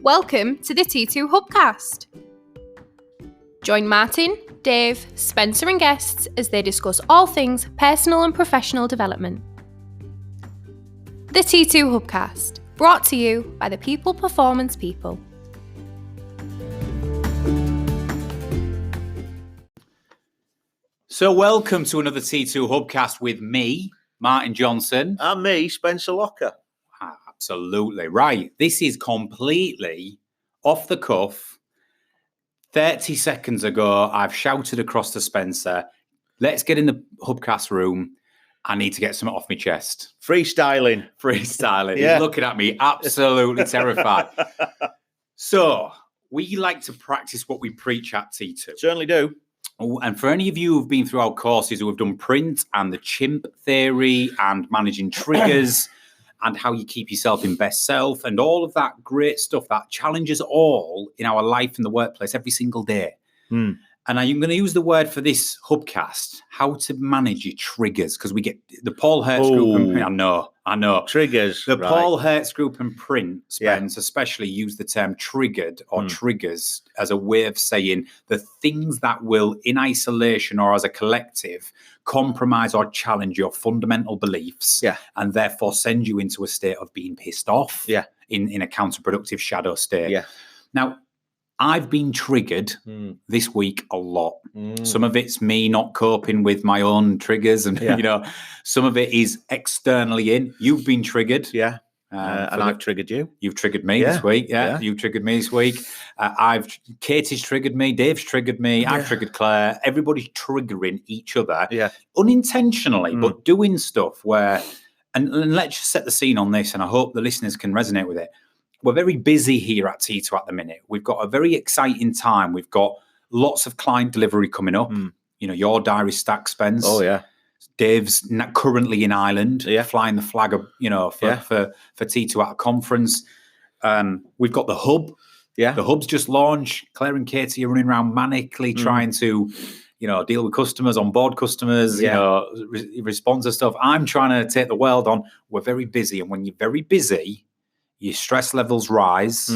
Welcome to the T2 Hubcast. Join Martin, Dave, Spencer and guests as they discuss all things personal and professional development. The T2 Hubcast, brought to you by the People Performance People. So welcome to another T2 Hubcast with me, Martin Johnson. And me, Spencer Locker. Absolutely right. This is completely off the cuff. 30 seconds ago, I've shouted across to Spencer, let's get in the Hubcast room. I need to get something off my chest. Freestyling. Yeah. He's looking at me absolutely terrified. So we like to practice what we preach at T2. Certainly do. Oh, and for any of you who've been through our courses who have done print and the chimp theory and managing triggers and how you keep yourself in best self and all of that great stuff that challenges all in our life in the workplace every single day. And I'm going to use the word for this Hubcast, how to manage your triggers, because we get the Paul Hertz group and print. I know. Triggers. The right. Paul Hertz group and print, Spence, especially use the term triggered or triggers as a way of saying the things that will, in isolation or as a collective, compromise or challenge your fundamental beliefs and therefore send you into a state of being pissed off in a counterproductive shadow state. Yeah. Now, I've been triggered this week a lot. Some of it's me not coping with my own triggers and, some of it is externally in. You've been triggered. Yeah. And I've triggered you. You've triggered me this week. Yeah. You've triggered me this week. Katie's triggered me. Dave's triggered me. I've triggered Claire. Everybody's triggering each other unintentionally, but doing stuff where, and let's just set the scene on this, and I hope the listeners can resonate with it. We're very busy here at T2 at the minute. We've got a very exciting time. We've got lots of client delivery coming up. Your diary stack, Spence. Oh, yeah. Dave's currently in Ireland, flying the flag of, for T2 at a conference. We've got the Hub. Yeah. The Hub's just launched. Claire and Katie are running around manically trying to, deal with customers, onboard customers, respond to stuff. I'm trying to take the world on. We're very busy. And when you're very busy, your stress levels rise.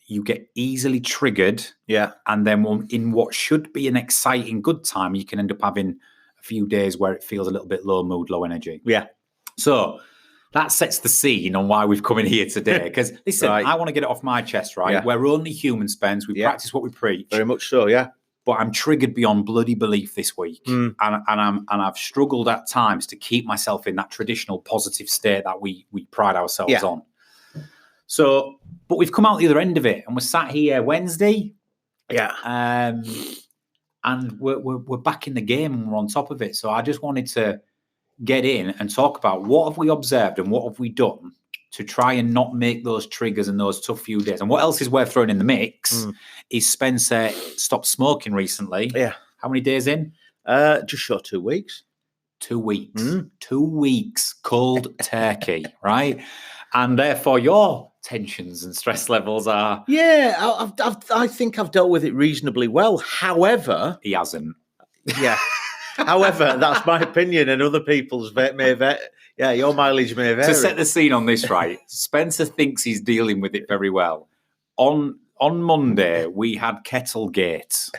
You get easily triggered. Yeah. And then in what should be an exciting good time, you can end up having a few days where it feels a little bit low mood, low energy. Yeah. So that sets the scene on why we've come in here today. Because listen, I want to get it off my chest, right? Yeah. We're only human, Spence. We practice what we preach. Very much so, yeah. But I'm triggered beyond bloody belief this week. And I've struggled at times to keep myself in that traditional positive state that we pride ourselves on. So, but we've come out the other end of it, and we're sat here Wednesday. Yeah. And we're back in the game, and we're on top of it. So I just wanted to get in and talk about what have we observed and what have we done to try and not make those triggers and those tough few days. And what else is worth throwing in the mix is Spencer stopped smoking recently. Yeah. How many days in? Just short 2 weeks. 2 weeks. 2 weeks cold turkey, right? And therefore your tensions and stress levels are... Yeah, I think I've dealt with it reasonably well. However... He hasn't. Yeah. However, that's my opinion, and other people's may vary. Yeah, your mileage may vary. To set the scene on this, right, Spencer thinks he's dealing with it very well. On Monday, we had Kettlegate.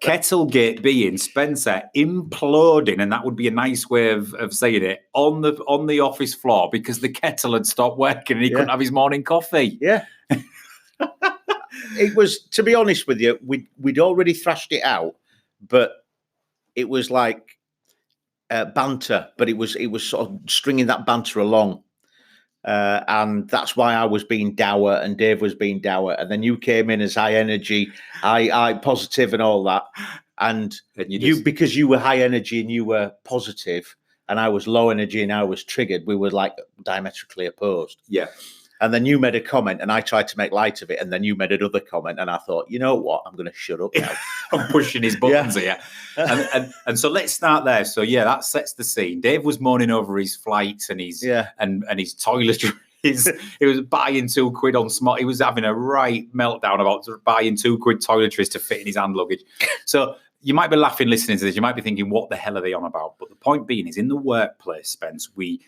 Kettlegate being Spencer imploding, and that would be a nice way of saying it, on the office floor because the kettle had stopped working and he couldn't have his morning coffee. Yeah. It was, to be honest with you, we'd already thrashed it out, but it was like banter, but it was sort of stringing that banter along. And that's why I was being dour and Dave was being dour. And then you came in as high energy, I positive and all that. And because you were high energy and you were positive and I was low energy and I was triggered, we were like diametrically opposed. Yeah. And then you made a comment and I tried to make light of it. And then you made another comment and I thought, you know what? I'm going to shut up now. I'm pushing his buttons here. And so let's start there. So that sets the scene. Dave was moaning over his flights and his and his toiletries. He was buying £2 on smart. He was having a right meltdown about buying £2 toiletries to fit in his hand luggage. So you might be laughing listening to this. You might be thinking, what the hell are they on about? But the point being is in the workplace, Spence, we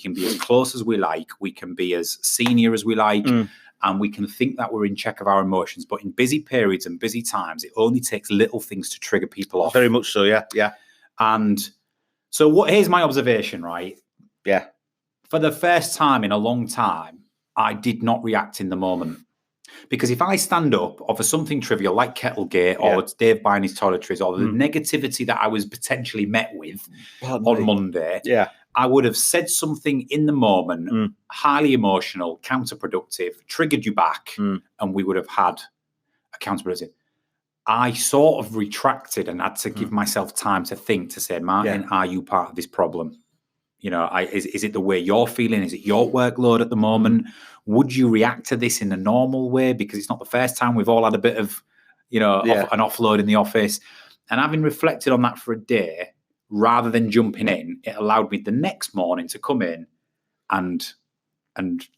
can be as close as we like. We can be as senior as we like. and we can think that we're in check of our emotions. But in busy periods and busy times, it only takes little things to trigger people off. Very much so, yeah. And so here's my observation, right? Yeah. For the first time in a long time, I did not react in the moment. Because if I stand up over something trivial like Kettlegate or Dave buying his toiletries or the negativity that I was potentially met with on Monday, I would have said something in the moment, highly emotional, counterproductive, triggered you back, and we would have had a counterproductive. I sort of retracted and had to give myself time to think, to say, Martin, are you part of this problem? You know, is it the way you're feeling? Is it your workload at the moment? Would you react to this in a normal way? Because it's not the first time we've all had a bit of, an offload in the office. And having reflected on that for a day, rather than jumping in, it allowed me the next morning to come in and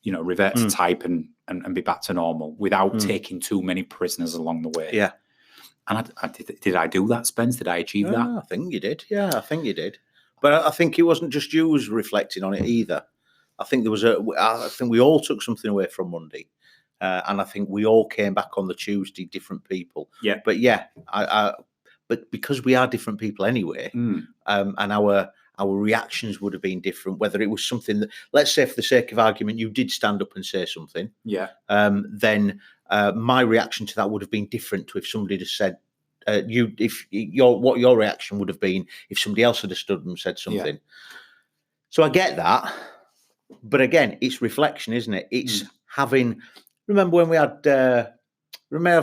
revert to type and be back to normal without taking too many prisoners along the way. Yeah. And did I do that, Spence? Did I achieve that? I think you did. Yeah, I think you did. But I think it wasn't just you who was reflecting on it either. I think I think we all took something away from Monday, and I think we all came back on the Tuesday different people. Yeah. But but because we are different people anyway, and our reactions would have been different. Whether it was something that, let's say, for the sake of argument, you did stand up and say something. Yeah. Then my reaction to that would have been different to if somebody had said. What your reaction would have been if somebody else had stood and said something. So I get that, but again, it's reflection, isn't it? It's having. Remember when we had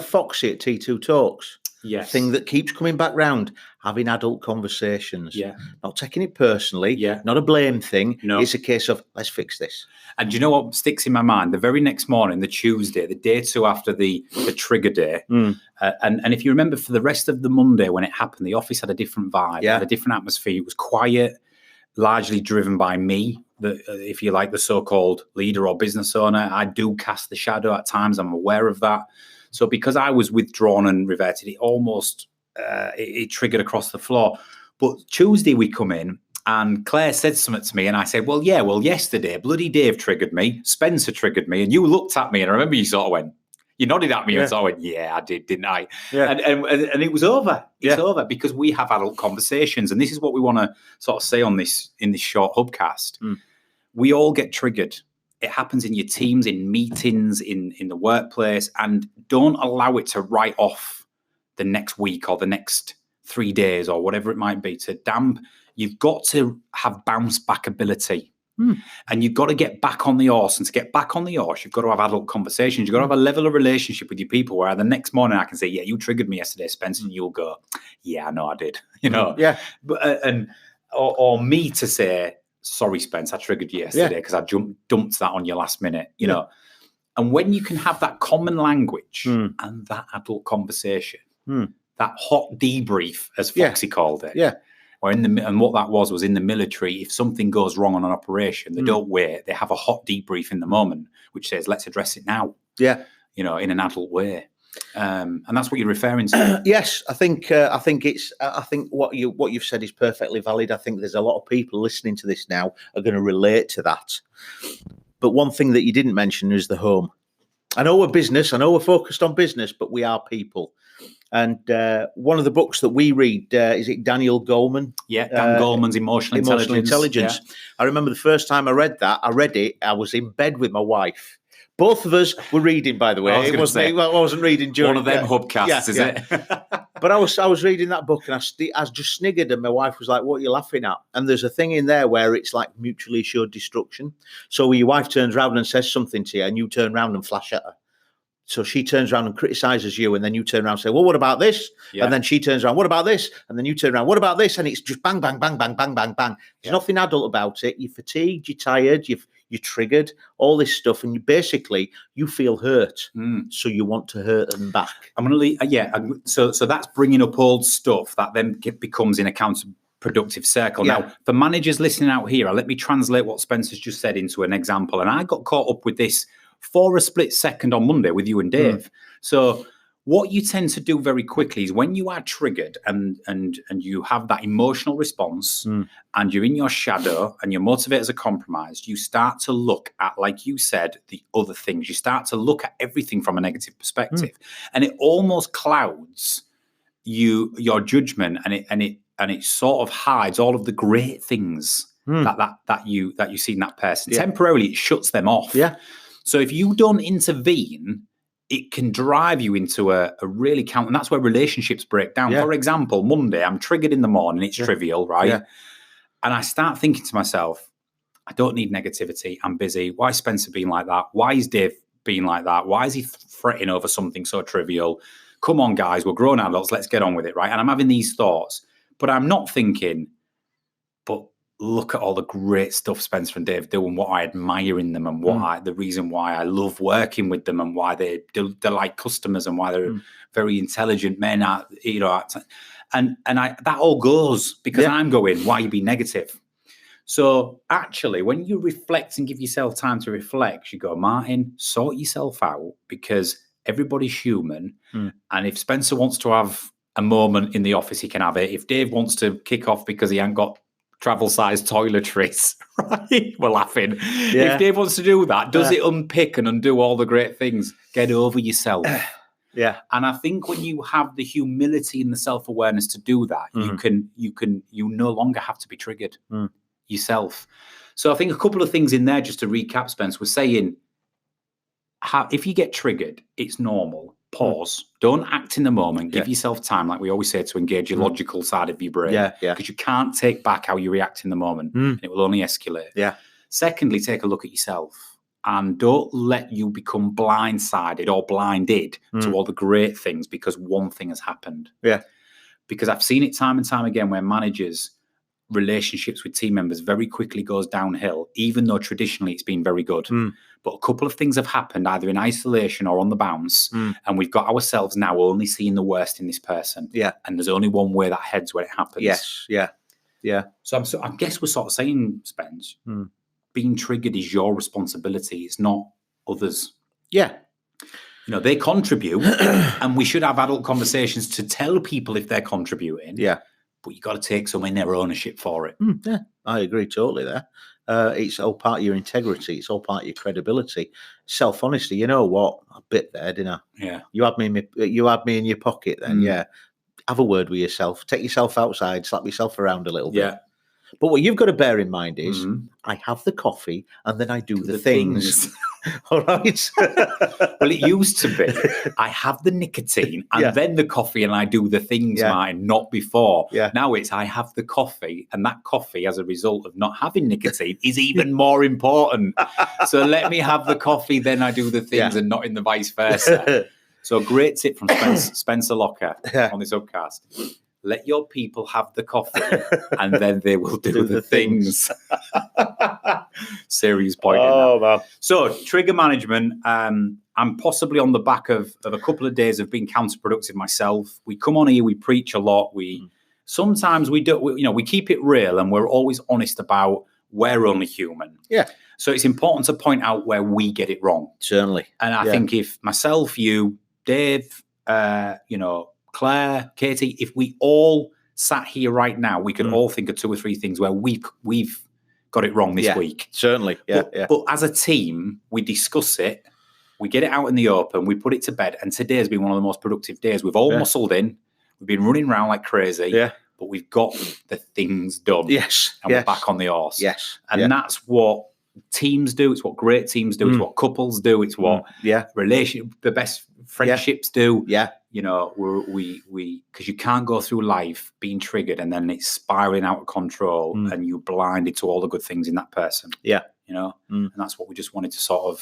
Foxy at T2 Talks? Yes. Thing that keeps coming back round, having adult conversations. Yeah. Not taking it personally. Yeah. Not a blame thing. No. It's a case of let's fix this. And do you know what sticks in my mind? The very next morning, the Tuesday, the day two after the trigger day. And if you remember, for the rest of the Monday when it happened, the office had a different vibe, had a different atmosphere. It was quiet, largely driven by me, if you like, the so-called leader or business owner. I do cast the shadow at times. I'm aware of that. So because I was withdrawn and reverted, it almost it triggered across the floor. But Tuesday we come in and Claire said something to me and I said, well, yesterday, bloody Dave triggered me, Spencer triggered me, and you looked at me and I remember you sort of went, you nodded at me and sort of went, yeah, I did, didn't I? Yeah. And it was over. It's over because we have adult conversations. And this is what we want to sort of say in this short hubcast. We all get triggered. It happens in your teams, in meetings, in the workplace, and don't allow it to write off the next week or the next 3 days or whatever it might be to damp. You've got to have bounce back ability. And you've got to get back on the horse. And to get back on the horse, you've got to have adult conversations. You've got to have a level of relationship with your people where the next morning I can say, yeah, you triggered me yesterday, Spencer, and you'll go, yeah, I know I did. Yeah. But, or me to say, sorry, Spence, I triggered you yesterday because I dumped that on you last minute, you know. And when you can have that common language and that adult conversation, that hot debrief, as Foxy called it, or and what that was in the military, if something goes wrong on an operation, they don't wait. They have a hot debrief in the moment, which says, let's address it now. Yeah. In an adult way. And that's what you're referring to. Yes, I think what you've said is perfectly valid. I think there's a lot of people listening to this now are going to relate to that. But one thing that you didn't mention is the home. I know we're business. I know we're focused on business, but we are people. And one of the books that we read, is it Daniel Goleman? Yeah, Dan Goleman's Emotional Intelligence. Yeah. I remember the first time I read it, I was in bed with my wife. Both of us were reading, by the way. I wasn't reading during one of them hubcasts, is it? But I was reading that book and I just sniggered, and my wife was like, "What are you laughing at?" And there's a thing in there where it's like mutually assured destruction. So your wife turns around and says something to you, and you turn around and flash at her. So she turns around and criticizes you, and then you turn around and say, well, what about this? Yeah. And then she turns around, what about this? And then you turn around, what about this? And it's just bang, bang, bang, bang, bang, bang, bang. There's nothing adult about it. You're fatigued, you're tired, you're triggered, all this stuff. And you feel hurt. So you want to hurt them back. I'm going to leave. So that's bringing up old stuff that then becomes in a counterproductive circle. Yeah. Now, for managers listening out here, let me translate what Spencer's just said into an example. And I got caught up with this for a split second on Monday with you and Dave. So what you tend to do very quickly is when you are triggered and you have that emotional response and you're in your shadow and your motivators are compromised, you start to look at, like you said, the other things. You start to look at everything from a negative perspective, and it almost clouds your judgment, and it sort of hides all of the great things that you see in that person. Temporarily, it shuts them off. Yeah. So if you don't intervene, it can drive you into a really and that's where relationships break down. For example, Monday, I'm triggered in the morning. It's trivial, right? Yeah. And I start thinking to myself, I don't need negativity. I'm busy. Why is Spencer being like that? Why is Dave being like that? Why is he fretting over something so trivial? Come on, guys, we're grown adults. Let's get on with it, right? And I'm having these thoughts, but I'm not thinking, but look at all the great stuff Spencer and Dave do and what I admire in them and the reason why I love working with them and why they delight customers and why they're very intelligent men. And that all goes because I'm going, why you be negative? So actually, when you reflect and give yourself time to reflect, you go, Martin, sort yourself out because everybody's human. And if Spencer wants to have a moment in the office, he can have it. If Dave wants to kick off because he ain't got travel-sized toiletries, right? We're laughing. Yeah. If Dave wants to do that, does it unpick and undo all the great things? Get over yourself. Yeah. And I think when you have the humility and the self-awareness to do that, you no longer have to be triggered yourself. So I think a couple of things in there, just to recap, Spence, we're saying, if you get triggered, it's normal. Pause. Don't act in the moment. Give yourself time, like we always say, to engage your logical side of your brain. Because you can't take back how you react in the moment. And it will only escalate. Yeah. Secondly, take a look at yourself and don't let you become blindsided or blinded to all the great things because one thing has happened. Yeah. Because I've seen it time and time again where managers' relationships with team members very quickly goes downhill, even though traditionally it's been very good. But a couple of things have happened either in isolation or on the bounce, and we've got ourselves now only seeing the worst in this person. Yeah. And there's only one way that heads when it happens. Yes. Yeah. Yeah. So I guess we're sort of saying, Spence, being triggered is your responsibility. It's not others. Yeah. They contribute, and we should have adult conversations to tell people if they're contributing. Yeah. But you got to take some in their ownership for it. Yeah, I agree totally there. It's all part of your integrity. It's all part of your credibility, self-honesty. You know what? A bit there, didn't I? Yeah. You had me in your pocket then. Yeah. Have a word with yourself. Take yourself outside. Slap yourself around a little bit. Yeah. But what you've got to bear in mind is I have the coffee and then I do the things. All right. Well, it used to be I have the nicotine and then the coffee and I do the things, Martin, not before. Yeah. Now it's I have the coffee and that coffee as a result of not having nicotine is even more important. So let me have the coffee, then I do the things and not in the vice versa. So great tip from Spencer Locker on this upcast. Let your people have the coffee and then they will do the things. Serious point. Man. So trigger management, I'm possibly on the back of a couple of days of being counterproductive myself. We come on here, we preach a lot. Sometimes we do, we keep it real and we're always honest about we're only human. Yeah. So it's important to point out where we get it wrong. Certainly. And I think if myself, you, Dave, Claire, Katie, if we all sat here right now, we could all think of 2 or 3 things where we've got it wrong this week. Certainly. Yeah. But as a team, we discuss it, we get it out in the open, we put it to bed. And today has been one of the most productive days. We've all muscled in, we've been running around like crazy. Yeah. But we've got the things done. Yes. And we're back on the horse. Yes. And that's what teams do. It's what great teams do. It's what couples do. It's what the best friendships do. Yeah. We because you can't go through life being triggered and then it's spiraling out of control and you're blinded to all the good things in that person. Yeah. And that's what we just wanted to sort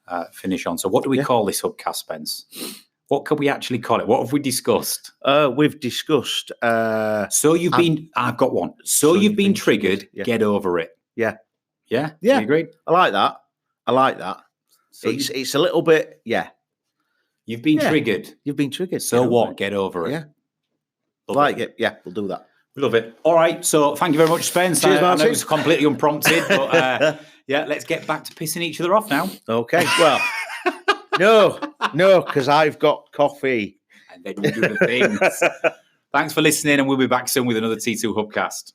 of finish on. So what do we call this hubcast, Spence? What can we actually call it? What have we discussed? We've discussed. So you've been. I've got one. So you've been triggered. Yeah. Get over it. Yeah. Yeah. Yeah. You agree? I like that. So it's a little bit. Yeah. You've been triggered. You've been triggered. So what? Get over it. Yeah. Like it. Yeah. We'll do that. We love it. All right. So thank you very much, Spence. Cheers, I know it was completely unprompted, but let's get back to pissing each other off now. Okay. Well, no, because I've got coffee. and then you do the things. Thanks for listening, and we'll be back soon with another T2 Hubcast.